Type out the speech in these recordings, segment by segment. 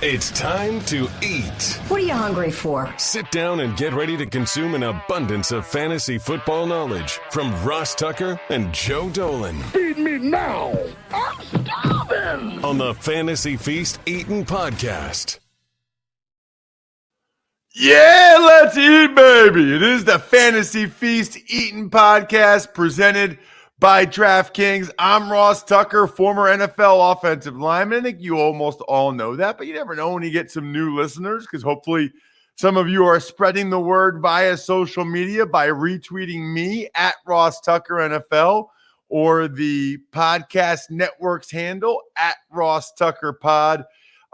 It's time to eat. What are you hungry for? Sit down and get ready to consume an abundance of fantasy football knowledge from Ross Tucker and Joe Dolan. Feed me now. I'm starving. On the Fantasy Feast Eatin' Podcast. Yeah, let's eat, baby. It is the Fantasy Feast Eatin' Podcast presented by DraftKings. I'm Ross Tucker, former NFL offensive lineman. I think you almost all know that, but you never know when you get some new listeners, because hopefully some of you are spreading the word via social media by retweeting me at Ross Tucker NFL or the podcast network's handle at Ross Tucker Pod.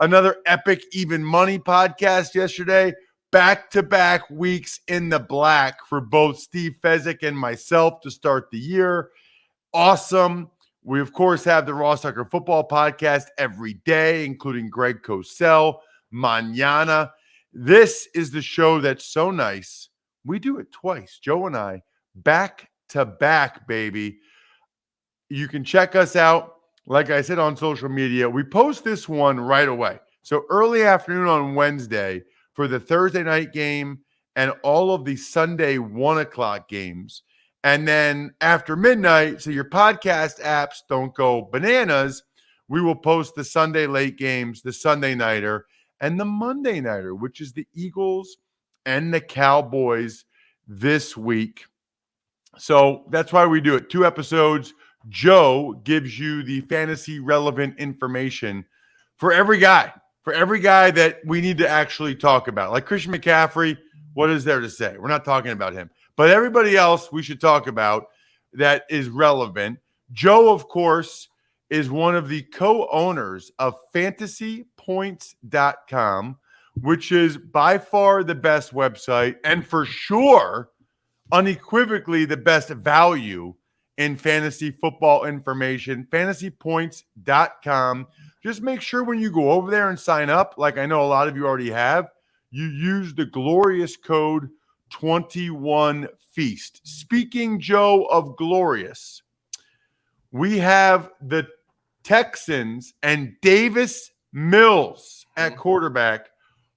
Another epic Even Money podcast yesterday. Back-to-back weeks in the black for both Steve Fezzik and myself to start the year. Awesome. We, of course, have the Ross Tucker Football Podcast every day, including Greg Cosell, Mañana. This is the show that's so nice. We do it twice, Joe and I, back-to-back, baby. You can check us out, like I said, on social media. We post this one right away. So early afternoon on Wednesday for the Thursday night game and all of the Sunday 1 o'clock games. And then after midnight, so your podcast apps don't go bananas, we will post the Sunday late games, the Sunday nighter, and the Monday nighter, which is the Eagles and the Cowboys this week. So that's why we do it. 2 episodes. Joe gives you the fantasy relevant information for every guy that we need to actually talk about. Like Christian McCaffrey, what is there to say? We're not talking about him. But everybody else we should talk about that is relevant. Joe, of course, is one of the co-owners of fantasypoints.com, which is by far the best website and for sure, unequivocally, the best value in fantasy football information. Fantasypoints.com. Just make sure when you go over there and sign up, like I know a lot of you already have, you use the glorious code 21 Feast. Speaking, Joe, of glorious, we have the Texans and Davis Mills at quarterback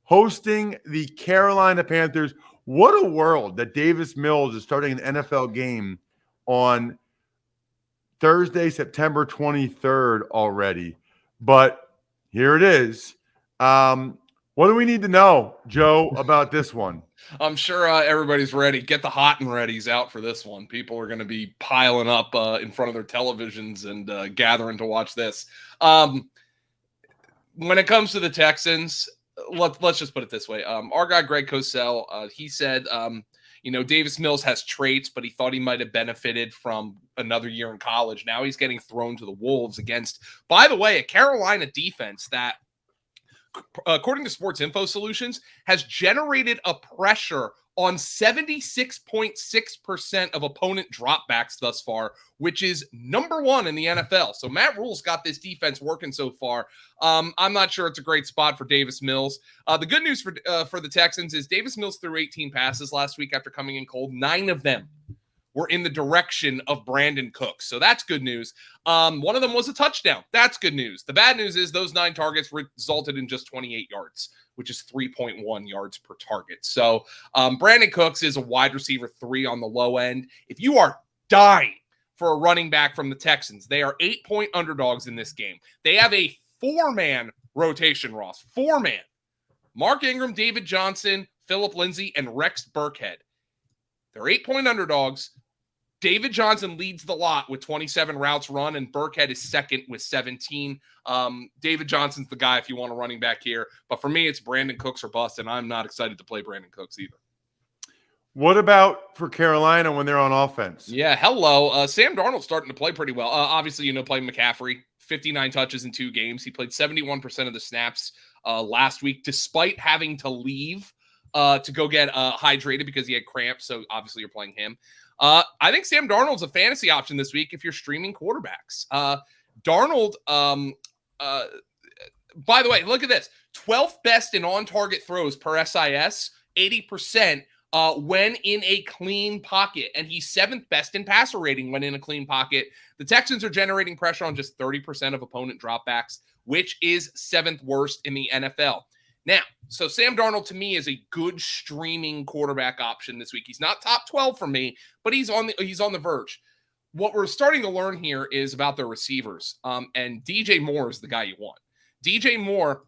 hosting the Carolina Panthers. What a world that Davis Mills is starting an NFL game on Thursday, September 23rd already. But here it is. What do we need to know, Joe, about this one? I'm sure everybody's ready. Get the hot and readies out for this one. People are going to be piling up in front of their televisions and gathering to watch this. When it comes to the Texans, let's just put it this way. Our guy, Greg Cosell, he said, Davis Mills has traits, but he thought he might have benefited from another year in college. Now he's getting thrown to the wolves against, by the way, a Carolina defense that, according to Sports Info Solutions, has generated a pressure on 76.6% of opponent dropbacks thus far, which is number 1 in the NFL. So Matt Rule's got this defense working so far. I'm not sure it's a great spot for Davis Mills. The good news for the Texans is Davis Mills threw 18 passes last week after coming in cold. 9 of them were in the direction of Brandon Cooks. So that's good news. One of them was a touchdown. That's good news. The bad news is those 9 targets resulted in just 28 yards, which is 3.1 yards per target. So Brandon Cooks is a wide receiver 3 on the low end. If you are dying for a running back from the Texans, they are 8-point underdogs in this game. They have a 4-man rotation, Ross. 4-man. Mark Ingram, David Johnson, Phillip Lindsay, and Rex Burkhead. They're 8-point underdogs. David Johnson leads the lot with 27 routes run, and Burkhead is second with 17. David Johnson's the guy if you want a running back here. But for me, it's Brandon Cooks or bust, and I'm not excited to play Brandon Cooks either. What about for Carolina when they're on offense? Yeah, hello. Sam Darnold's starting to play pretty well. Obviously, playing McCaffrey, 59 touches in 2 games. He played 71% of the snaps last week, despite having to leave to go get hydrated because he had cramps. So obviously you're playing him. I think Sam Darnold's a fantasy option this week if you're streaming quarterbacks. Darnold, by the way, look at this. 12th best in on-target throws per SIS, 80%. when in a clean pocket, and he's 7th best in passer rating when in a clean pocket. The Texans are generating pressure on just 30% of opponent dropbacks, which is 7th worst in the NFL. Now, so Sam Darnold to me is a good streaming quarterback option this week. He's not top 12 for me, but he's on the verge. What we're starting to learn here is about their receivers. And DJ Moore is the guy you want. DJ Moore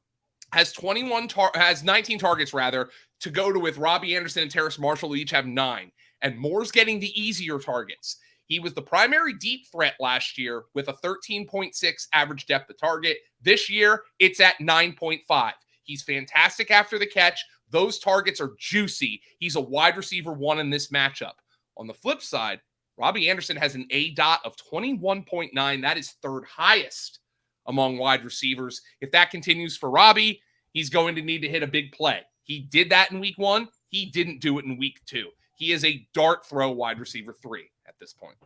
has 19 targets rather to go to, with Robbie Anderson and Terrace Marshall who each have 9. And Moore's getting the easier targets. He was the primary deep threat last year with a 13.6 average depth of target. This year, it's at 9.5. He's fantastic after the catch. Those targets are juicy. He's a wide receiver 1 in this matchup. On the flip side, Robbie Anderson has an ADOT of 21.9. That is 3rd highest among wide receivers. If that continues for Robbie, he's going to need to hit a big play. He did that in week 1. He didn't do it in week 2. He is a dart throw wide receiver 3 at this point.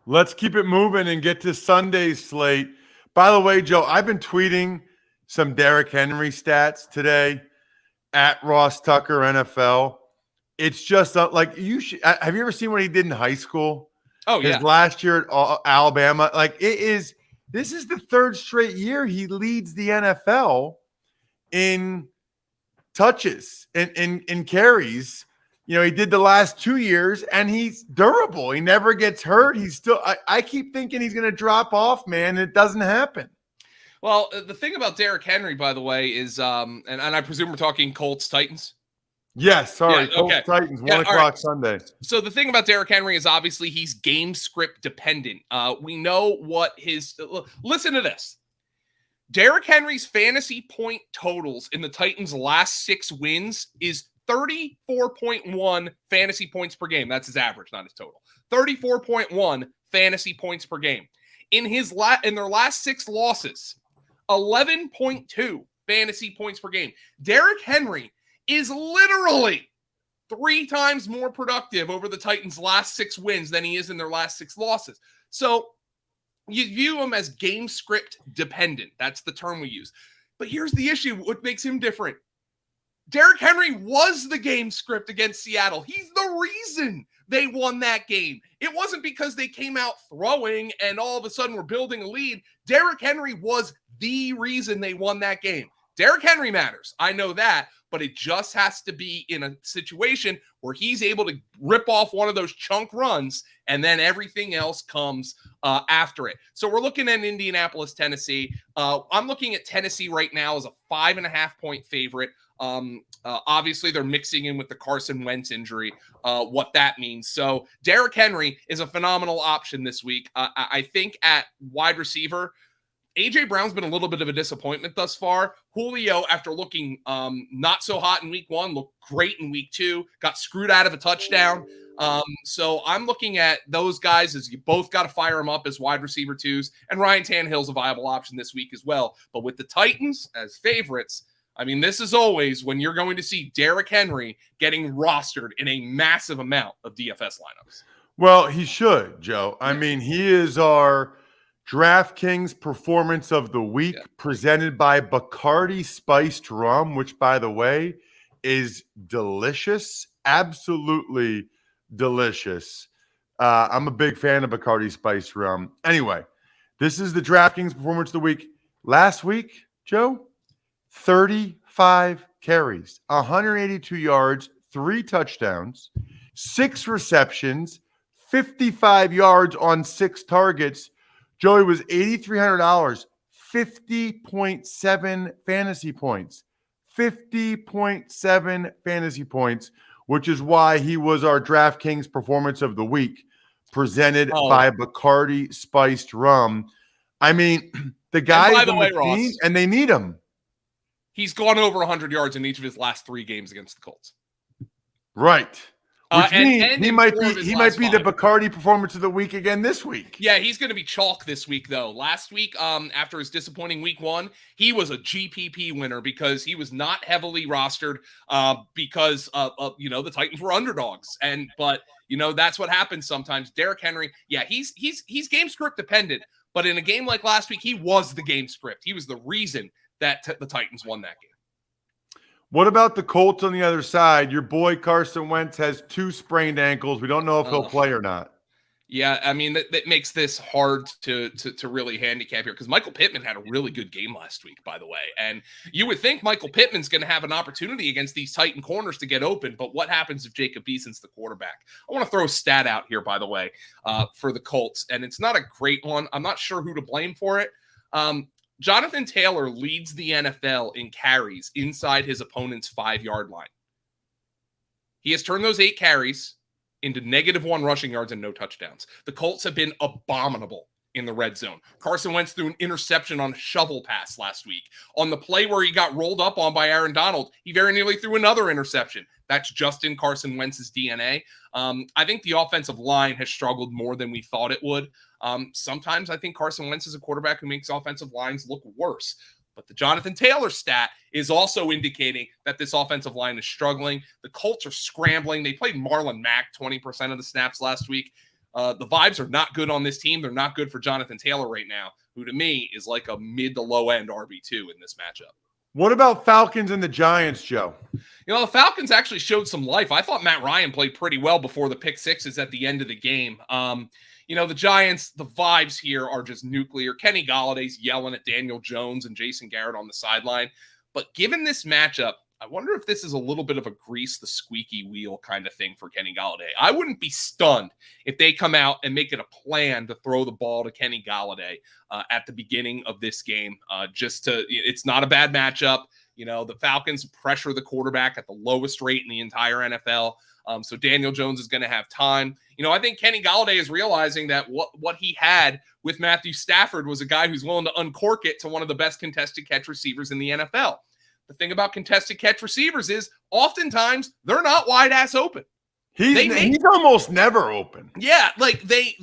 Let's keep it moving and get to Sunday's slate. By the way, Joe, I've been tweeting some Derrick Henry stats today at Ross Tucker NFL. It's just like you should. Have you ever seen what he did in high school? Oh, yeah. His last year at Alabama. Like this is the 3rd straight year he leads the NFL in touches and in carries. You know, he did the last 2 years, and he's durable. He never gets hurt. He's still. I keep thinking he's going to drop off, man. It doesn't happen. Well, the thing about Derrick Henry, by the way, is, and I presume we're talking Colts Titans. Yes, sorry. Yeah, Colts okay. Titans, 1 o'clock right. Sunday. So the thing about Derrick Henry is obviously he's game script dependent. We know what listen to this. Derrick Henry's fantasy point totals in the Titans' last 6 wins is 34.1 fantasy points per game. That's his average, not his total. 34.1 fantasy points per game. In their last 6 losses, 11.2 fantasy points per game. Derrick Henry is literally 3 times more productive over the Titans' last 6 wins than he is in their last 6 losses. So you view him as game script dependent. That's the term we use. But here's the issue. What makes him different? Derrick Henry was the game script against Seattle. He's the reason they won that game. It wasn't because they came out throwing and all of a sudden were building a lead. Derrick Henry was the reason they won that game. Derrick Henry matters. I know that, but it just has to be in a situation where he's able to rip off one of those chunk runs, and then everything else comes after it. So we're looking at Indianapolis, Tennessee. I'm looking at Tennessee right now as a 5.5-point favorite. Obviously, they're mixing in with the Carson Wentz injury, what that means. So Derrick Henry is a phenomenal option this week. I think at wide receiver, A.J. Brown's been a little bit of a disappointment thus far. Julio, after looking not so hot in week 1, looked great in week 2, got screwed out of a touchdown. So I'm looking at those guys as you both got to fire them up as wide receiver 2s. And Ryan Tannehill's a viable option this week as well. But with the Titans as favorites, I mean, this is always when you're going to see Derrick Henry getting rostered in a massive amount of DFS lineups. Well, he should, Joe. I mean, he is our DraftKings Performance of the Week, presented by Bacardi Spiced Rum, which, by the way, is delicious. Absolutely delicious. I'm a big fan of Bacardi Spiced Rum. Anyway, this is the DraftKings Performance of the Week. Last week, Joe, 35 carries, 182 yards, 3 touchdowns, 6 receptions, 55 yards on 6 targets. Joey was $8,300, 50.7 fantasy points. 50.7 fantasy points, which is why he was our DraftKings Performance of the Week, presented by Bacardi Spiced Rum. I mean, the guys on the team, and they need him. He's gone over 100 yards in each of his last 3 games against the Colts. Right. Which means he might be the 5. Bacardi Performance of the Week again this week. Yeah, he's going to be chalk this week, though. Last week, after his disappointing week 1, he was a GPP winner because he was not heavily rostered because the Titans were underdogs. But that's what happens sometimes. Derrick Henry, yeah, he's game script dependent, but in a game like last week, he was the game script. He was the reason that the Titans won that game. What about the Colts on the other side? Your boy Carson Wentz has 2 sprained ankles. We don't know if he'll play or not. Yeah, I mean, that makes this hard to really handicap here because Michael Pittman had a really good game last week, by the way. And you would think Michael Pittman's going to have an opportunity against these Titan corners to get open, but what happens if Jacob Eason's the quarterback? I want to throw a stat out here, by the way, for the Colts, and it's not a great one. I'm not sure who to blame for it. Jonathan Taylor leads the NFL in carries inside his opponent's 5-yard line. He has turned those 8 carries into -1 rushing yards and no touchdowns. The Colts have been abominable in the red zone. Carson Wentz threw an interception on a shovel pass last week. On the play where he got rolled up on by Aaron Donald, he very nearly threw another interception. That's just in Carson Wentz's DNA. I think the offensive line has struggled more than we thought it would. Sometimes I think Carson Wentz is a quarterback who makes offensive lines look worse. But the Jonathan Taylor stat is also indicating that this offensive line is struggling. The Colts are scrambling. They played Marlon Mack 20% of the snaps last week. The vibes are not good on this team. They're not good for Jonathan Taylor right now, who to me is like a mid to low end RB2 in this matchup. What about Falcons and the Giants, Joe? The Falcons actually showed some life. I thought Matt Ryan played pretty well before the pick sixes at the end of the game. The Giants, the vibes here are just nuclear. Kenny Galladay's yelling at Daniel Jones and Jason Garrett on the sideline. But given this matchup, I wonder if this is a little bit of a grease the squeaky wheel kind of thing for Kenny Galladay. I wouldn't be stunned if they come out and make it a plan to throw the ball to Kenny Galladay at the beginning of this game. It's not a bad matchup. The Falcons pressure the quarterback at the lowest rate in the entire NFL. So Daniel Jones is going to have time. I think Kenny Galladay is realizing that what he had with Matthew Stafford was a guy who's willing to uncork it to one of the best contested catch receivers in the NFL. The thing about contested catch receivers is oftentimes they're not wide ass open. He's almost never open. Yeah, like they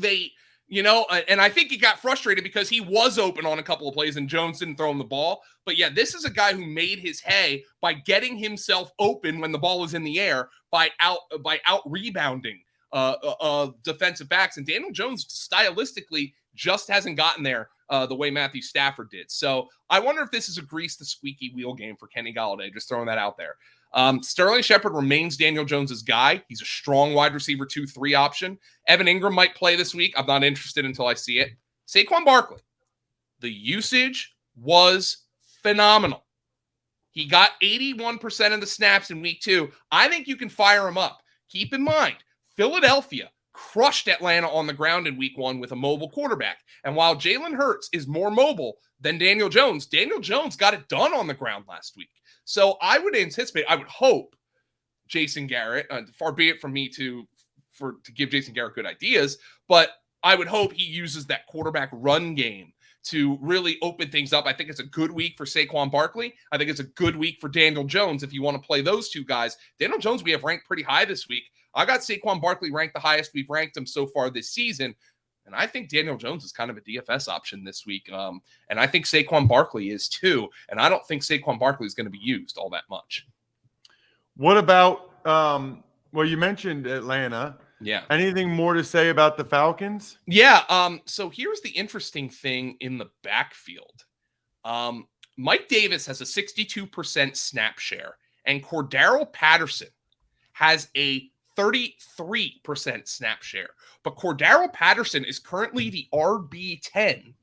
and I think he got frustrated because he was open on a couple of plays and Jones didn't throw him the ball. But yeah, this is a guy who made his hay by getting himself open when the ball was in the air by out rebounding defensive backs. And Daniel Jones stylistically just hasn't gotten there the way Matthew Stafford did. So I wonder if this is a grease the squeaky wheel game for Kenny Galladay. Just throwing that out there. Sterling Shepard remains Daniel Jones's guy. He's a strong wide receiver 2-3 option. Evan Ingram might play this week. I'm not interested until I see it. Saquon Barkley. The usage was phenomenal. He got 81% of the snaps in week 2. I think you can fire him up. Keep in mind, Philadelphia crushed Atlanta on the ground in week 1 with a mobile quarterback. And while Jalen Hurts is more mobile than Daniel Jones got it done on the ground last week. So I would hope Jason Garrett, far be it from me to give Jason Garrett good ideas, but I would hope he uses that quarterback run game to really open things up. I think it's a good week for Saquon Barkley. I think it's a good week for Daniel Jones if you want to play those two guys. Daniel Jones we have ranked pretty high this week. I got Saquon Barkley ranked the highest we've ranked him so far this season. And I think Daniel Jones is kind of a DFS option this week. And I think Saquon Barkley is too. And I don't think Saquon Barkley is going to be used all that much. What about, you mentioned Atlanta. Yeah. Anything more to say about the Falcons? Yeah. So here's the interesting thing in the backfield. Mike Davis has a 62% snap share, and Cordarrelle Patterson has a 33% snap share. But Cordarrelle Patterson is currently the RB10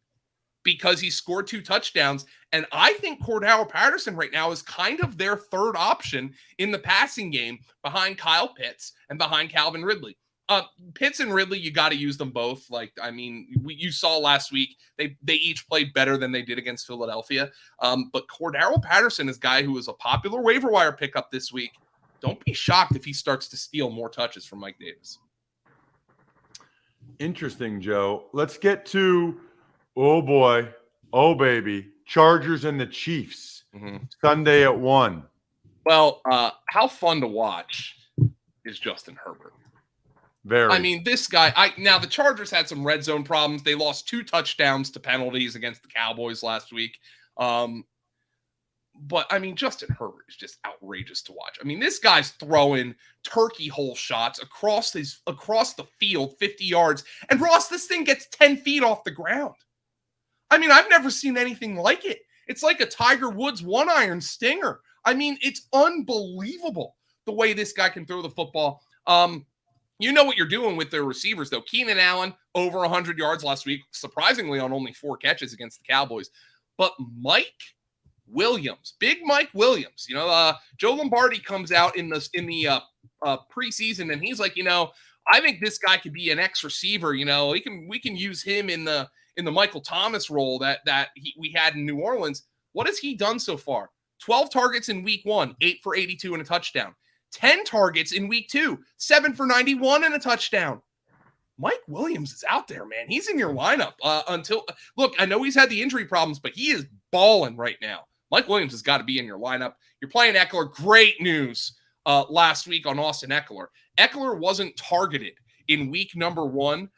because he scored 2 touchdowns. And I think Cordarrelle Patterson right now is kind of their third option in the passing game behind Kyle Pitts and behind Calvin Ridley. Pitts and Ridley, you got to use them both. You saw last week, they each played better than they did against Philadelphia. But Cordarrelle Patterson is a guy who was a popular waiver wire pickup this week. Don't be shocked if he starts to steal more touches from Mike Davis. Interesting, Joe. Let's get to, oh boy, oh baby, Chargers and the Chiefs. Sunday at 1. Well, how fun to watch is Justin Herbert. Very. I mean, this guy, now the Chargers had some red zone problems. They lost 2 touchdowns to penalties against the Cowboys last week. But, I mean, Justin Herbert is just outrageous to watch. I mean, this guy's throwing turkey hole shots across the field, 50 yards. And, Ross, this thing gets 10 feet off the ground. I mean, I've never seen anything like it. It's like a Tiger Woods one-iron stinger. I mean, it's unbelievable the way this guy can throw the football. You know what you're doing with their receivers, though. Keenan Allen, over 100 yards last week, surprisingly on only 4 catches against the Cowboys. But Mike Williams, big Mike Williams, Joe Lombardi comes out in the preseason, and he's like, I think this guy could be an X receiver. We can use him in the Michael Thomas role that we had in New Orleans. What has he done so far? 12 targets in week 1, 8 for 82 and a touchdown. 10 targets in week 2, 7 for 91 and a touchdown. Mike Williams is out there, man. He's in your lineup look, I know he's had the injury problems, but he is balling right now. Mike Williams has got to be in your lineup. You're playing Eckler. Great news last week on Austin Eckler. Eckler wasn't targeted in week number 1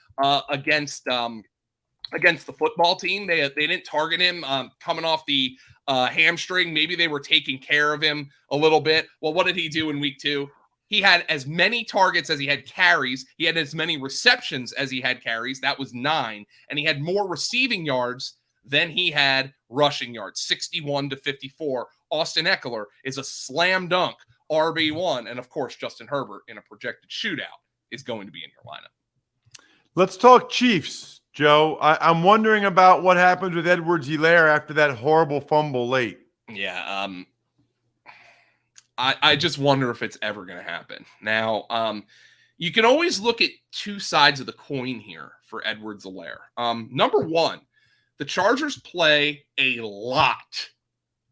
against the football team. They didn't target him coming off the hamstring. Maybe they were taking care of him a little bit. Well, what did he do in week 2? He had as many targets as he had carries. He had as many receptions as he had carries. That was 9. And he had more receiving yards than he had rushing yards, 61-54. Austin Eckler is a slam dunk RB1. And of course, Justin Herbert in a projected shootout is going to be in your lineup. Let's talk Chiefs, Joe. I'm wondering about what happens with Edwards-Helaire after that horrible fumble late. Yeah, I just wonder if it's ever going to happen. Now, you can always look at 2 sides of the coin here for Edwards-Helaire. Number 1, the Chargers play a lot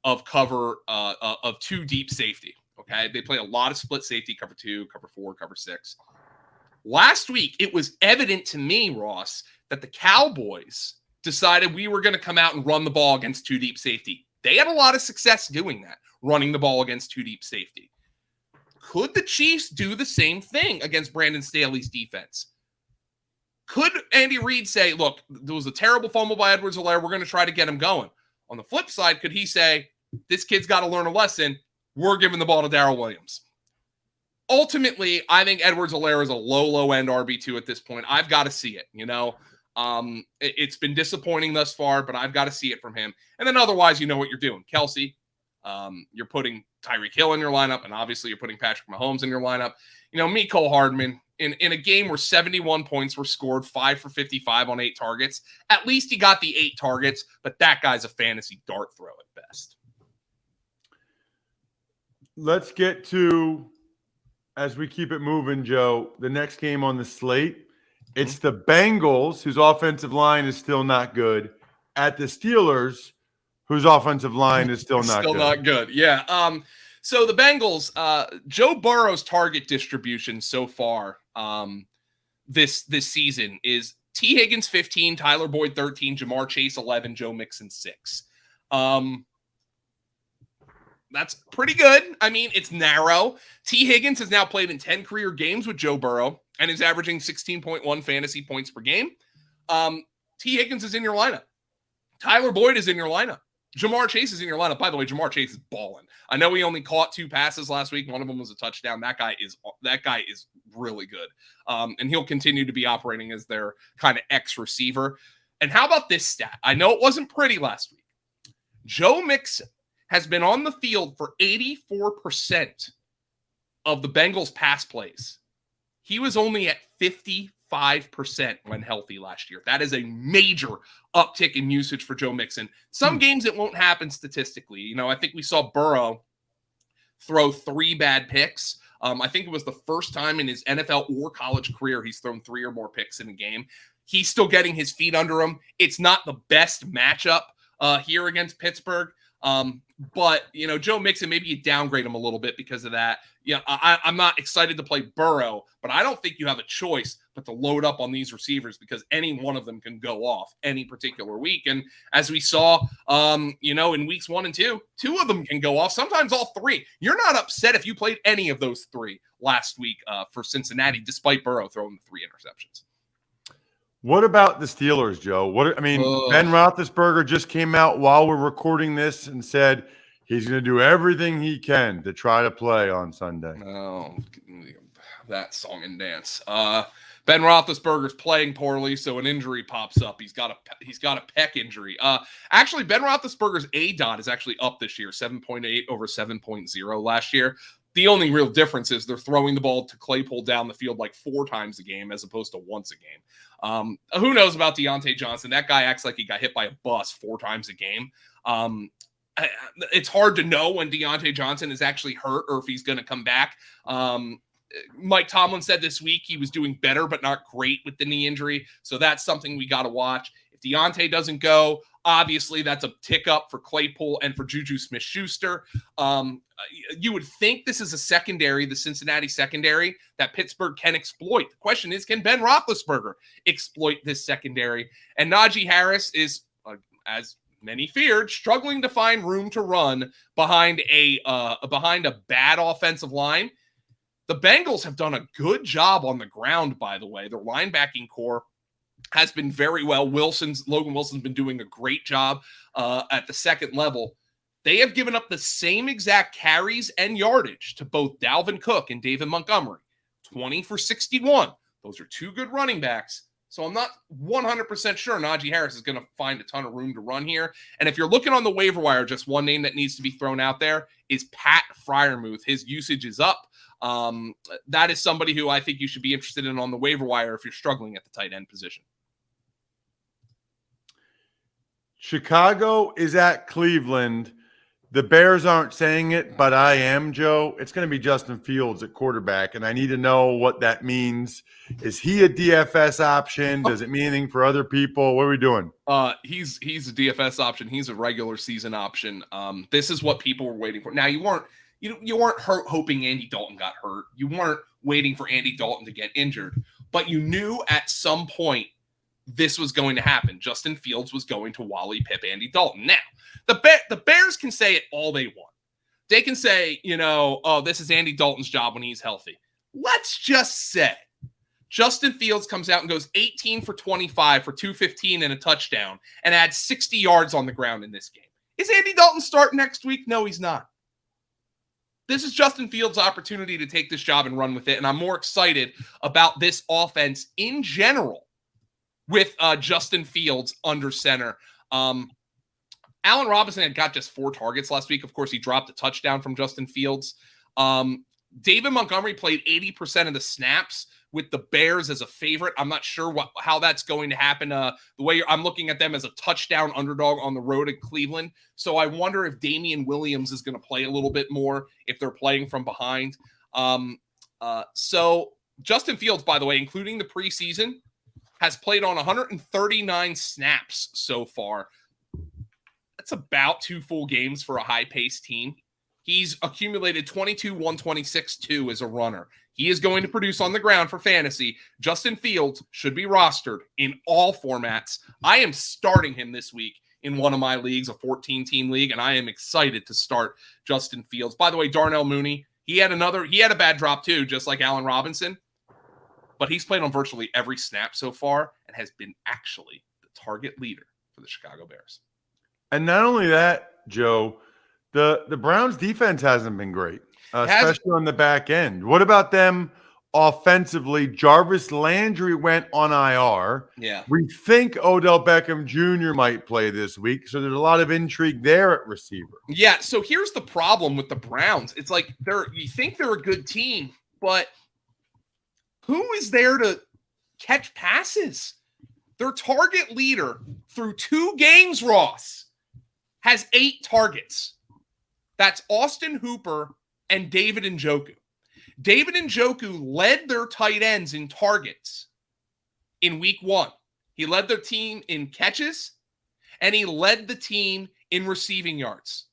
of cover of 2 deep safety. Okay, they play a lot of split safety, cover 2, cover 4, cover 6. Last week, it was evident to me, Ross, that the Cowboys decided we were going to come out and run the ball against 2 deep safety. They had a lot of success doing that, running the ball against 2 deep safety. Could the Chiefs do the same thing against Brandon Staley's defense? Could Andy Reid say, look, there was a terrible fumble by Edwards-Helaire. We're going to try to get him going. On the flip side, could he say, this kid's got to learn a lesson. We're giving the ball to Darrell Williams. Ultimately, I think Edwards-Helaire is a low end RB2 at this point. I've got to see it, It's been disappointing thus far, but I've got to see it from him. And then otherwise, you know what you're doing. Kelsey, you're putting Tyreek Hill in your lineup, and obviously you're putting Patrick Mahomes in your lineup. Mecole Hardman, in a game where 71 points were scored, 5 for 55 on 8 targets, at least he got the 8 targets, but that guy's a fantasy dart throw at best. Let's get to, as we keep it moving, Joe, the next game on the slate. It's the Bengals, whose offensive line is still not good, at the Steelers, whose offensive line is still not good. Yeah. So the Bengals, Joe Burrow's target distribution so far this season is T. Higgins 15, Tyler Boyd 13, Jamar Chase 11, Joe Mixon 6. That's pretty good. I mean, it's narrow. T. Higgins has now played in 10 career games with Joe Burrow and is averaging 16.1 fantasy points per game. T. Higgins is in your lineup. Tyler Boyd is in your lineup. Jamar Chase is in your lineup. By the way, Jamar Chase is balling. I know he only caught 2 passes last week. One of them was a touchdown. That guy is really good. And he'll continue to be operating as their kind of X receiver. And how about this stat? I know it wasn't pretty last week. Joe Mixon has been on the field for 84% of the Bengals' pass plays. He was only at 55% when healthy last year. That is a major uptick in usage for Joe Mixon. Some games it won't happen statistically. I think we saw Burrow throw 3 bad picks. I think it was the first time in his NFL or college career he's thrown 3 or more picks in a game. He's still getting his feet under him. It's not the best matchup here against Pittsburgh. But, Joe Mixon, maybe you downgrade him a little bit because of that. I'm not excited to play Burrow, but I don't think you have a choice but to load up on these receivers because any one of them can go off any particular week. And as we saw, in weeks 1 and 2, 2 of them can go off, sometimes all 3. You're not upset if you played any of those 3 last week for Cincinnati, despite Burrow throwing the 3 interceptions. What about the Steelers, Joe? Ben Roethlisberger just came out while we're recording this and said he's going to do everything he can to try to play on Sunday. Oh, that song and dance. Ben Roethlisberger's playing poorly, so an injury pops up. He's got a pec injury. Actually, Ben Roethlisberger's ADOT is actually up this year, 7.8 over 7.0 last year. The only real difference is they're throwing the ball to Claypool down the field like 4 times a game as opposed to once a game. Who knows about Deontay Johnson? That guy acts like he got hit by a bus 4 times a game. It's hard to know when Deontay Johnson is actually hurt or if he's going to come back. Mike Tomlin said this week he was doing better, but not great with the knee injury. So that's something we got to watch. If Deontay doesn't go, obviously that's a tick up for Claypool and for Juju Smith-Schuster. You would think this is a secondary, the Cincinnati secondary, that Pittsburgh can exploit. The question is, can Ben Roethlisberger exploit this secondary? And Najee Harris is, as many feared, struggling to find room to run behind a bad offensive line. The Bengals have done a good job on the ground, by the way. Their linebacking core has been very well. Logan Wilson's been doing a great job at the second level. They have given up the same exact carries and yardage to both Dalvin Cook and David Montgomery. 20 for 61. Those are 2 good running backs. So I'm not 100% sure Najee Harris is going to find a ton of room to run here. And if you're looking on the waiver wire, just one name that needs to be thrown out there is Pat Freiermuth. His usage is up. That is somebody who I think you should be interested in on the waiver wire if you're struggling at the tight end position. Chicago is at Cleveland. The Bears aren't saying it, but I am, Joe. It's going to be Justin Fields at quarterback, and I need to know what that means. Is he a DFS option? Does it mean anything for other people? What are we doing? He's a DFS option. He's a regular season option. This is what people were waiting for. Now, you weren't hoping Andy Dalton got hurt. You weren't waiting for Andy Dalton to get injured, but you knew at some point this was going to happen. Justin Fields was going to Wally Pip Andy Dalton. Now, the Bears can say it all they want. They can say, oh, this is Andy Dalton's job when he's healthy. Let's just say Justin Fields comes out and goes 18 for 25 for 215 and a touchdown and adds 60 yards on the ground in this game. Is Andy Dalton starting next week? No, he's not. This is Justin Fields' opportunity to take this job and run with it, and I'm more excited about this offense in general with Justin Fields under center. Allen Robinson had got just 4 targets last week. Of course, he dropped a touchdown from Justin Fields. David Montgomery played 80% of the snaps with the Bears as a favorite. I'm not sure how that's going to happen. The way I'm looking at them as a touchdown underdog on the road at Cleveland. So I wonder if Damian Williams is going to play a little bit more if they're playing from behind. So Justin Fields, by the way, including the preseason, has played on 139 snaps so far. That's about 2 full games for a high-paced team. He's accumulated 22, 126, 2 as a runner. He is going to produce on the ground for fantasy. Justin Fields should be rostered in all formats. I am starting him this week in one of my leagues, a 14-team league, and I am excited to start Justin Fields. By the way, Darnell Mooney, he had a bad drop too, just like Allen Robinson, but he's played on virtually every snap so far and has been actually the target leader for the Chicago Bears. And not only that, Joe, the Browns defense hasn't been great, especially on the back end. What about them offensively? Jarvis Landry went on IR. Yeah. We think Odell Beckham Jr. might play this week, so there's a lot of intrigue there at receiver. Yeah, so here's the problem with the Browns. It's like you think they're a good team, but who is there to catch passes? Their target leader through 2 games, Ross, has 8 targets. That's Austin Hooper and David Njoku. David Njoku led their tight ends in targets in week 1. He led their team in catches, and he led the team in receiving yards.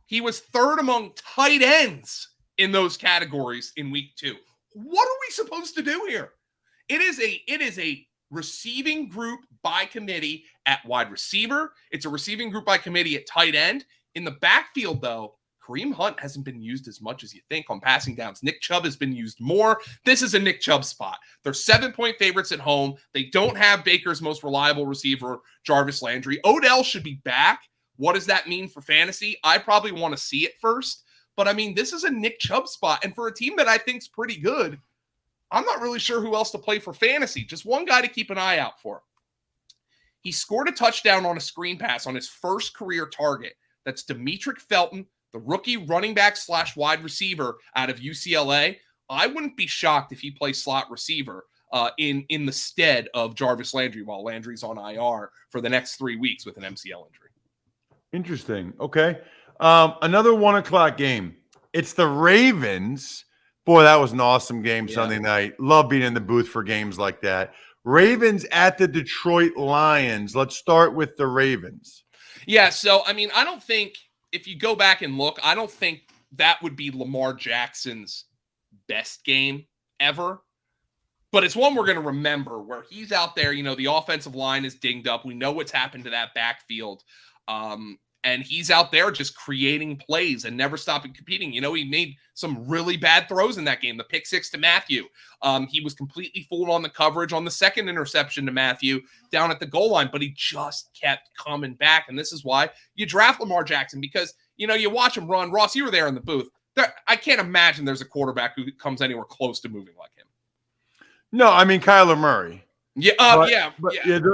He was 3rd among tight ends in those categories in week 2. What are we supposed to do here? It is a receiving group by committee at wide receiver. It's a receiving group by committee at tight end. In the backfield, though, Kareem Hunt hasn't been used as much as you think on passing downs. Nick Chubb has been used more. This is a Nick Chubb spot. They're 7-point favorites at home. They don't have Baker's most reliable receiver, Jarvis Landry. Odell should be back. What does that mean for fantasy? I probably want to see it first. But, I mean, this is a Nick Chubb spot. And for a team that I think is pretty good, I'm not really sure who else to play for fantasy. Just one guy to keep an eye out for. He scored a touchdown on a screen pass on his first career target. That's Demetric Felton, the rookie running back / wide receiver out of UCLA. I wouldn't be shocked if he plays slot receiver in the stead of Jarvis Landry while Landry's on IR for the next 3 weeks with an MCL injury. Interesting. Okay. Another 1:00 game. It's the Ravens. Boy, that was an awesome game Sunday night. Love being in the booth for games like that. Ravens at the Detroit Lions. Let's start with the Ravens. Yeah, so, I mean, I don't think, if you go back and look, I don't think that would be Lamar Jackson's best game ever. But it's one we're going to remember where he's out there, the offensive line is dinged up. We know what's happened to that backfield. And he's out there just creating plays and never stopping competing. He made some really bad throws in that game. The pick 6 to Matthew. He was completely fooled on the coverage on the second interception to Matthew down at the goal line, but he just kept coming back. And this is why you draft Lamar Jackson, because, you watch him run. Ross, you were there in the booth. I can't imagine there's a quarterback who comes anywhere close to moving like him. No, I mean, Kyler Murray. Yeah,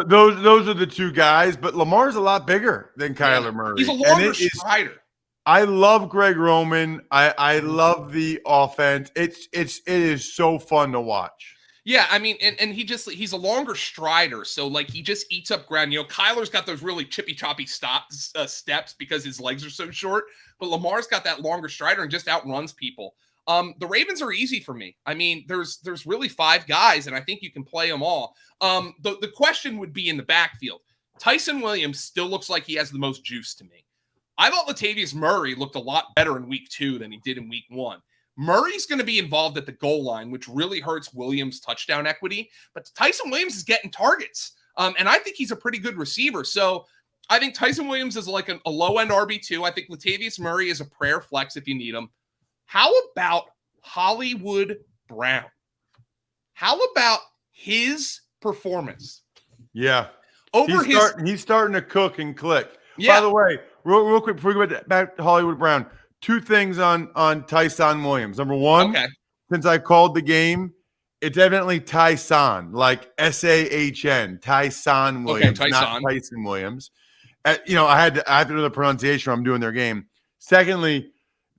those are the two guys, but Lamar's a lot bigger than Kyler Murray. He's a longer strider. I love Greg Roman. I love the offense. It is so fun to watch. Yeah, I mean, and he's a longer strider, so like he just eats up ground. Kyler's got those really chippy choppy steps because his legs are so short, but Lamar's got that longer strider and just outruns people. The Ravens are easy for me. I mean, there's really 5 guys, and I think you can play them all. The question would be in the backfield. Tyson Williams still looks like he has the most juice to me. I thought Latavius Murray looked a lot better in week 2 than he did in week 1. Murray's going to be involved at the goal line, which really hurts Williams' touchdown equity. But Tyson Williams is getting targets, and I think he's a pretty good receiver. So I think Tyson Williams is like a low-end RB2. I think Latavius Murray is a prayer flex if you need him. How about Hollywood Brown? How about his performance? Yeah. He's starting to cook and click. Yeah. By the way, real quick before we go back to Hollywood Brown, 2 things on Tyson Williams. Number 1, since I called the game, it's evidently Tyson, like S-A-H-N, Tyson Williams, not Tyson Williams. I have to know the pronunciation when I'm doing their game. Secondly,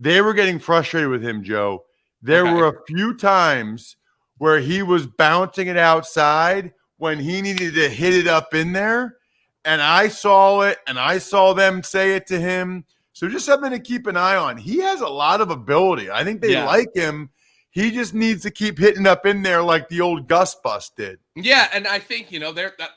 they were getting frustrated with him, Joe. There were a few times where he was bouncing it outside when he needed to hit it up in there. And I saw it, and I saw them say it to him. So just something to keep an eye on. He has a lot of ability. I think they like him. He just needs to keep hitting up in there like the old Gus Bus did. Yeah, and I think,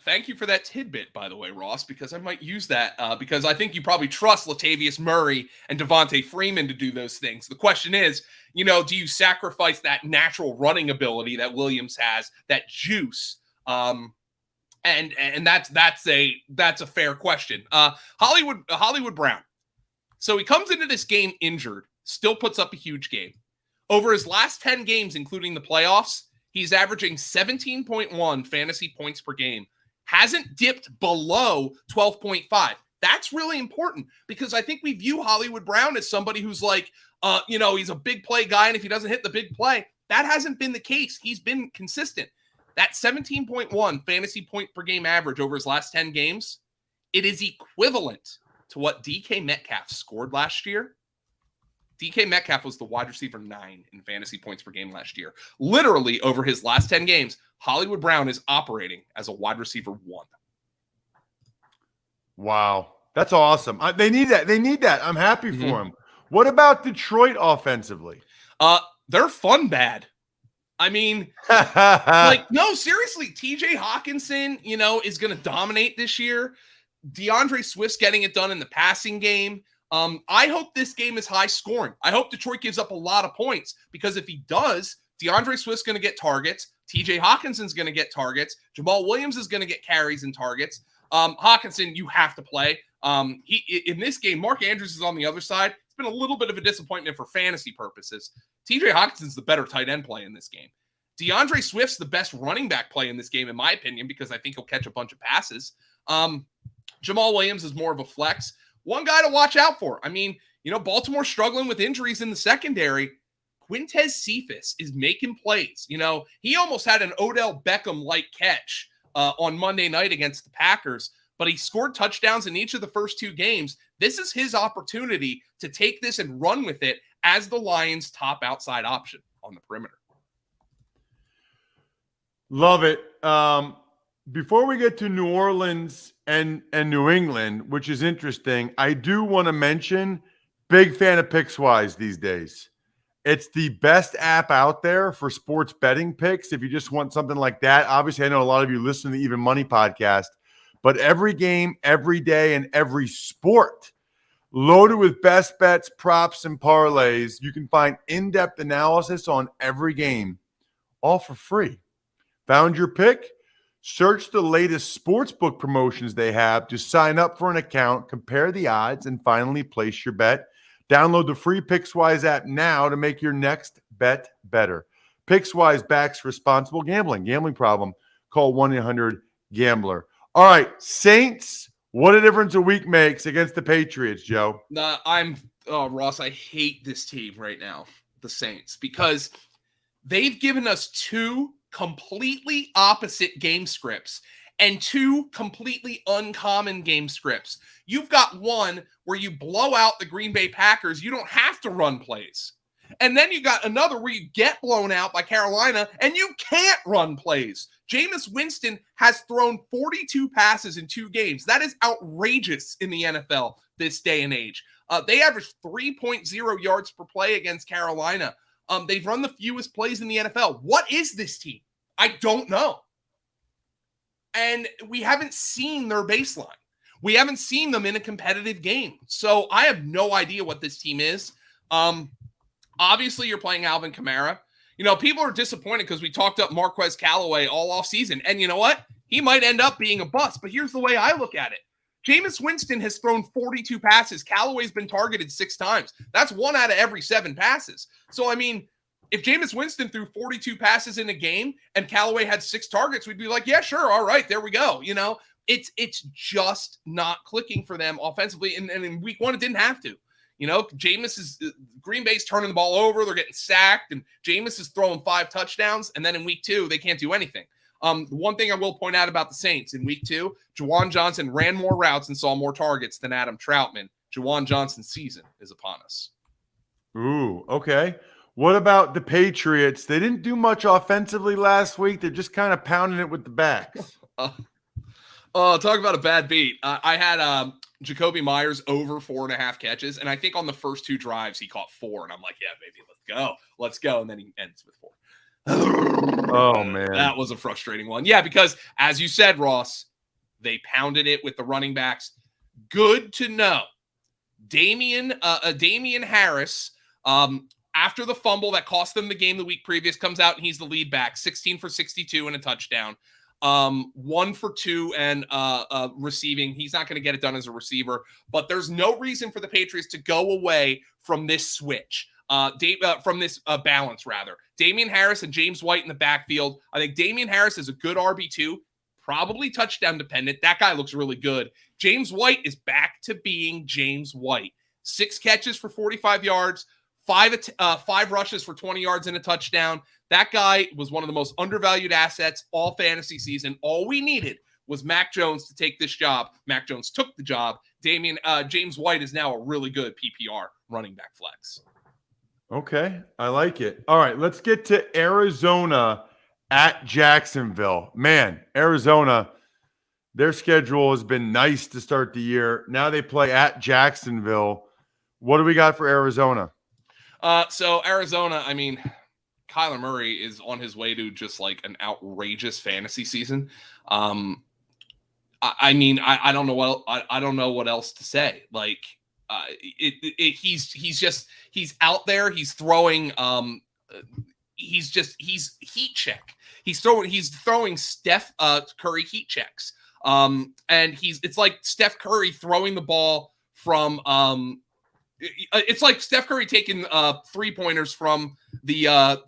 thank you for that tidbit, by the way, Ross, because I might use that because I think you probably trust Latavius Murray and Devontae Freeman to do those things. The question is, do you sacrifice that natural running ability that Williams has, that juice? And that's a fair question. Hollywood Brown. So he comes into this game injured, still puts up a huge game. Over his last 10 games, including the playoffs, he's averaging 17.1 fantasy points per game. Hasn't dipped below 12.5. That's really important because I think we view Hollywood Brown as somebody who's like, he's a big play guy, and if he doesn't hit the big play, that hasn't been the case. He's been consistent. That 17.1 fantasy point per game average over his last 10 games, it is equivalent to what DK Metcalf scored last year. DK Metcalf was the wide receiver 9 in fantasy points per game last year. Literally, over his last 10 games, Hollywood Brown is operating as a wide receiver 1. Wow. That's awesome. They need that. I'm happy for him. What about Detroit offensively? They're fun bad. I mean, no, seriously, TJ Hawkinson, is going to dominate this year. DeAndre Swift's getting it done in the passing game. I hope this game is high scoring. I hope Detroit gives up a lot of points because if he does, DeAndre Swift's going to get targets. TJ Hawkinson's going to get targets. Jamal Williams is going to get carries and targets. Hawkinson, you have to play. In this game, Mark Andrews is on the other side. It's been a little bit of a disappointment for fantasy purposes. TJ Hawkinson's the better tight end play in this game. DeAndre Swift's the best running back play in this game, in my opinion, because I think he'll catch a bunch of passes. Jamal Williams is more of a flex. One guy to watch out for. I mean, Baltimore struggling with injuries in the secondary. Quintez Cephas is making plays. You know, he almost had an Odell Beckham-like catch on Monday night against the Packers, but he scored touchdowns in each of the first 2 games. This is his opportunity to take this and run with it as the Lions' top outside option on the perimeter. Love it. Before we get to New Orleans and New England, which is interesting, I do want to mention, big fan of Pickswise these days. It's the best app out there for sports betting picks. If you just want something like that, obviously I know a lot of you listen to the Even Money podcast, but every game, every day, and every sport loaded with best bets, props, and parlays. You can find in-depth analysis on every game, all for free. Found your pick? Search the latest sportsbook promotions they have to sign up for an account, compare the odds, and finally place your bet. Download the free Pickswise app now to make your next bet better. Pickswise backs responsible gambling. Gambling problem? Call 1-800-GAMBLER. All right, Saints, what a difference a week makes against the Patriots, Joe. Ross, I hate this team right now, the Saints, because they've given us 2 completely opposite game scripts and 2 completely uncommon game scripts. You've got one where you blow out the Green Bay Packers. You don't have to run plays. And then you got another where you get blown out by Carolina and you can't run plays. Jameis Winston has thrown 42 passes in 2 games. That is outrageous in the NFL this day and age. They averaged 3.0 yards per play against Carolina. They've run the fewest plays in the NFL. What is this team? I don't know. And we haven't seen their baseline. We haven't seen them in a competitive game. So I have no idea what this team is. Obviously, you're playing Alvin Kamara. You know, people are disappointed because we talked up Marquez Callaway all offseason. And you know what? He might end up being a bust. But here's the way I look at it. Jameis Winston has thrown 42 passes. Callaway's been targeted 6 times. That's 1 out of every 7 passes. So, I mean, if Jameis Winston threw 42 passes in a game and Callaway had 6 targets, we'd be like, yeah, sure. All right, there we go. You know, it's just not clicking for them offensively. And in week 1, it didn't have to. You know, Green Bay's turning the ball over. They're getting sacked. And Jameis is throwing 5 touchdowns. And then in week 2, they can't do anything. One thing I will point out about the Saints in week 2, Juwan Johnson ran more routes and saw more targets than Adam Troutman. Juwan Johnson's season is upon us. Ooh, okay. What about the Patriots? They didn't do much offensively last week. They're just kind of pounding it with the backs. Talk about a bad beat. I had Jacoby Myers over 4.5 catches, and I think on the first 2 drives he caught 4, and I'm like, yeah, baby, let's go. And then he ends with 4. Oh, man. That was a frustrating one. Yeah, because as you said, Ross, they pounded it with the running backs. Good to know. Damian Harris, after the fumble that cost them the game the week previous, comes out and he's the lead back, 16 for 62 and a touchdown. 1 for 2 and receiving. He's not going to get it done as a receiver, but there's no reason for the Patriots to go away from this switch. From this balance, rather. Damian Harris and James White in the backfield. I think Damian Harris is a good RB2, probably touchdown dependent. That guy looks really good. James White is back to being James White. 6 catches for 45 yards, 5 rushes for 20 yards and a touchdown. That guy was one of the most undervalued assets all fantasy season. All we needed was Mac Jones to take this job. Mac Jones took the job. James White is now a really good PPR running back flex. Okay, I like it. All right, let's get to Arizona at Jacksonville. Man, Arizona, their schedule has been nice to start the year. Now they play at Jacksonville. What do we got for Arizona? So Arizona, I mean, Kyler Murray is on his way to just like an outrageous fantasy season. I don't know what else to say. Like, he's out there. He's throwing. He's heat check. He's throwing Steph Curry heat checks. And it's like Steph Curry throwing the ball from. It's like Steph Curry taking 3-pointers from the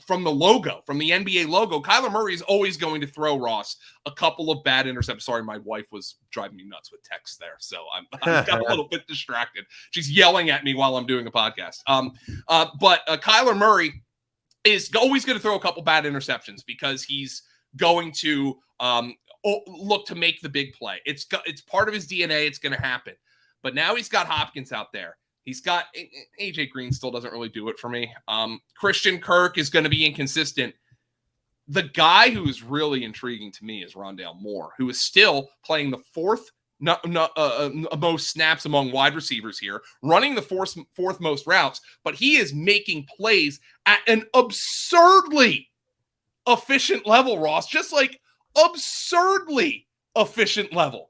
logo, from the NBA logo. Kyler Murray is always going to throw, Ross, a couple of bad interceptions. Sorry, my wife was driving me nuts with texts there, so I got a little bit distracted. She's yelling at me while I'm doing a podcast. But Kyler Murray, is always going to throw a couple bad interceptions because he's going to look to make the big play. It's part of his DNA. It's going to happen. But now he's got Hopkins out there. He's got AJ Green still doesn't really do it for me. Christian Kirk is going to be inconsistent. The guy who is really intriguing to me is Rondale Moore, who is still playing the fourth most snaps among wide receivers here, running the fourth most routes, but he is making plays at an absurdly efficient level, Ross, just like absurdly efficient level.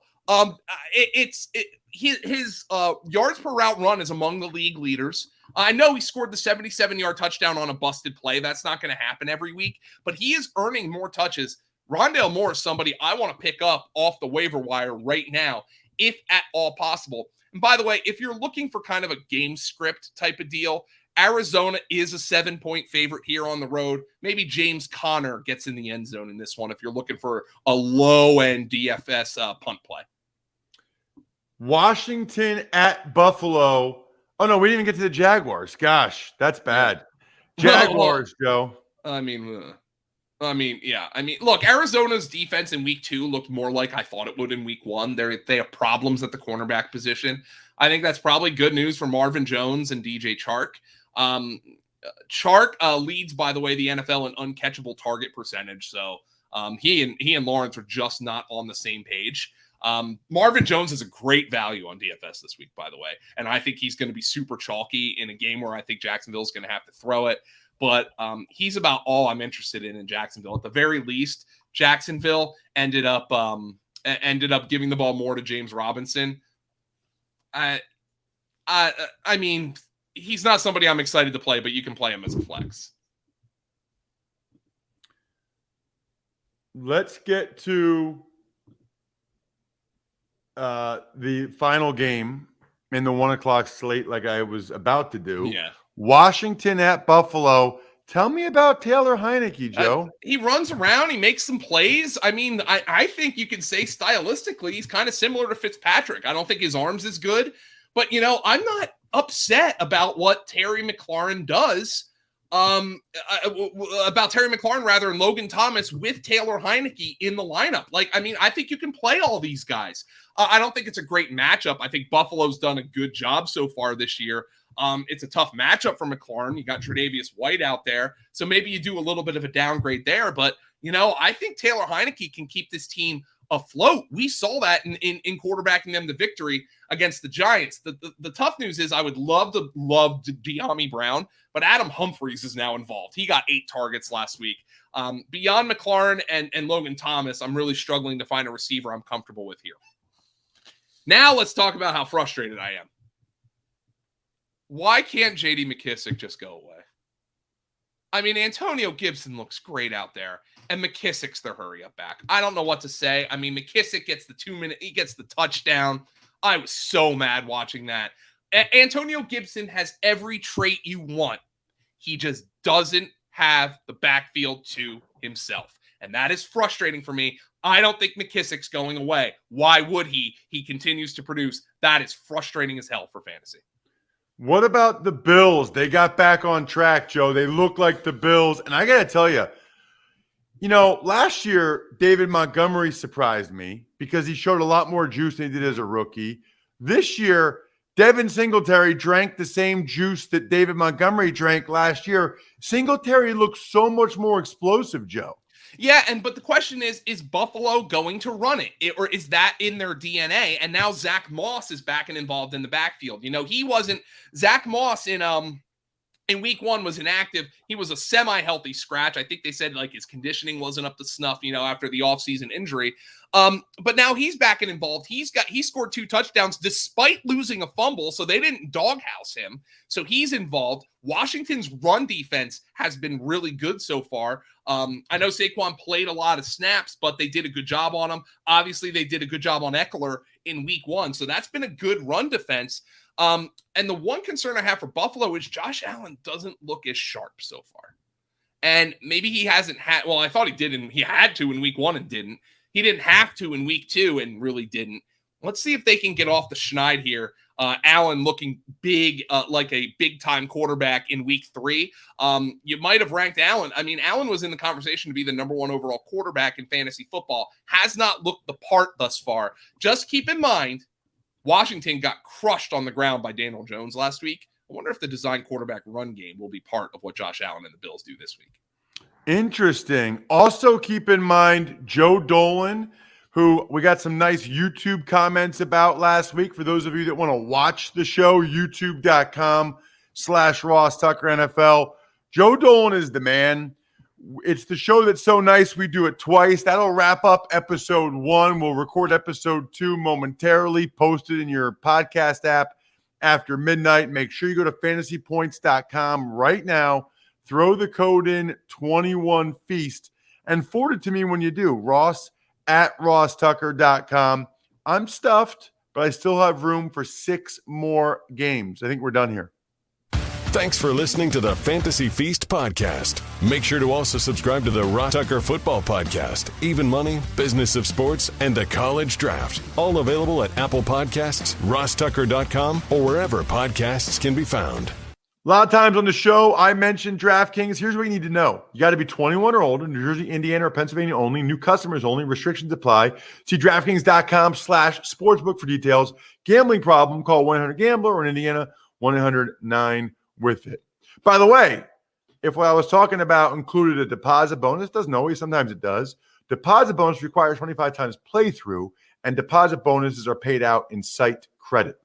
His yards per route run is among the league leaders. I know he scored the 77-yard touchdown on a busted play. That's not going to happen every week, but he is earning more touches. Rondale Moore is somebody I want to pick up off the waiver wire right now, if at all possible. And by the way, if you're looking for kind of a game script type of deal, Arizona is a 7-point favorite here on the road. Maybe James Conner gets in the end zone in this one if you're looking for a low-end DFS punt play. Washington at Buffalo. Oh, no, we didn't even get to the Jaguars. Gosh, that's bad. Jaguars, Joe. I mean, yeah. I mean, look, Arizona's defense in week 2 looked more like I thought it would in week 1. They have problems at the cornerback position. I think that's probably good news for Marvin Jones and DJ Chark. Chark leads, by the way, the NFL in uncatchable target percentage. So he and Lawrence are just not on the same page. Marvin Jones is a great value on DFS this week, by the way. And I think he's going to be super chalky in a game where I think Jacksonville is going to have to throw it. But he's about all I'm interested in Jacksonville. At the very least, Jacksonville ended up giving the ball more to James Robinson. I mean, he's not somebody I'm excited to play, but you can play him as a flex. Let's get to the final game in the 1:00 slate like I was about to do. Yeah. Washington at Buffalo. Tell me about Taylor Heineke, Joe. He runs around. He makes some plays. I mean, I think you can say stylistically he's kind of similar to Fitzpatrick. I don't think his arm's as good. But, I'm not upset about what Terry McLaurin does. About Terry McLaurin, rather, and Logan Thomas with Taylor Heineke in the lineup. I think you can play all these guys. I don't think it's a great matchup. I think Buffalo's done a good job so far this year. It's a tough matchup for McLaurin. You got Tre'Davious White out there. So maybe you do a little bit of a downgrade there. But, I think Taylor Heineke can keep this team afloat. We saw that in quarterbacking them to victory against the Giants. The tough news is I would love De'Ami Brown, but Adam Humphries is now involved. He got 8 targets last week. Beyond McLaurin and Logan Thomas, I'm really struggling to find a receiver I'm comfortable with here. Now let's talk about how frustrated I am. Why can't J.D. McKissic just go away? I mean, Antonio Gibson looks great out there, and McKissic's the hurry-up back. I don't know what to say. I mean, McKissic gets the 2-minute, he gets the touchdown. I was so mad watching that. Antonio Gibson has every trait you want. He just doesn't have the backfield to himself, and that is frustrating for me. I don't think McKissic's going away. Why would he? He continues to produce. That is frustrating as hell for fantasy. What about the Bills? They got back on track, Joe. They look like the Bills. And I got to tell you, last year, David Montgomery surprised me because he showed a lot more juice than he did as a rookie. This year, Devin Singletary drank the same juice that David Montgomery drank last year. Singletary looks so much more explosive, Joe. Yeah, but the question is Buffalo going to run it? Or is that in their DNA? And now Zach Moss is back and involved in the backfield. He wasn't – Zach Moss in week 1 was inactive. He was a semi-healthy scratch. I think they said, his conditioning wasn't up to snuff, after the offseason injury. But now he's back and involved. He scored 2 touchdowns despite losing a fumble, so they didn't doghouse him. So he's involved. Washington's run defense has been really good so far. I know Saquon played a lot of snaps, but they did a good job on him. Obviously, they did a good job on Eckler in week 1, so that's been a good run defense. And the one concern I have for Buffalo is Josh Allen doesn't look as sharp so far. And maybe he hasn't had – well, I thought he did, and he had to in week 1 and didn't. He didn't have to in week 2 and really didn't. Let's see if they can get off the schneid here. Allen looking big, like a big-time quarterback in week 3. You might have ranked Allen. I mean, Allen was in the conversation to be the number 1 overall quarterback in fantasy football. Has not looked the part thus far. Just keep in mind, Washington got crushed on the ground by Daniel Jones last week. I wonder if the design quarterback run game will be part of what Josh Allen and the Bills do this week. Interesting. Also keep in mind Joe Dolan, who we got some nice YouTube comments about last week. For those of you that want to watch the show, youtube.com/Ross Tucker NFL. Joe Dolan is the man. It's the show that's so nice we do it twice. That'll wrap up episode 1. We'll record episode 2 momentarily, post it in your podcast app after midnight. Make sure you go to fantasypoints.com right now. Throw the code in 21Feast and forward it to me when you do. Ross@RossTucker.com. I'm stuffed, but I still have room for 6 more games. I think we're done here. Thanks for listening to the Fantasy Feast podcast. Make sure to also subscribe to the Ross Tucker Football Podcast, Even Money, Business of Sports, and the College Draft. All available at Apple Podcasts, RossTucker.com, or wherever podcasts can be found. A lot of times on the show, I mentioned DraftKings. Here's what you need to know. You got to be 21 or older, New Jersey, Indiana, or Pennsylvania only. New customers only. Restrictions apply. See DraftKings.com/sportsbook for details. Gambling problem, call 1-800-GAMBLER, or in Indiana, 1-800-9-WITH-IT. By the way, if what I was talking about included a deposit bonus, doesn't always, sometimes it does. Deposit bonus requires 25 times playthrough, and deposit bonuses are paid out in site credit.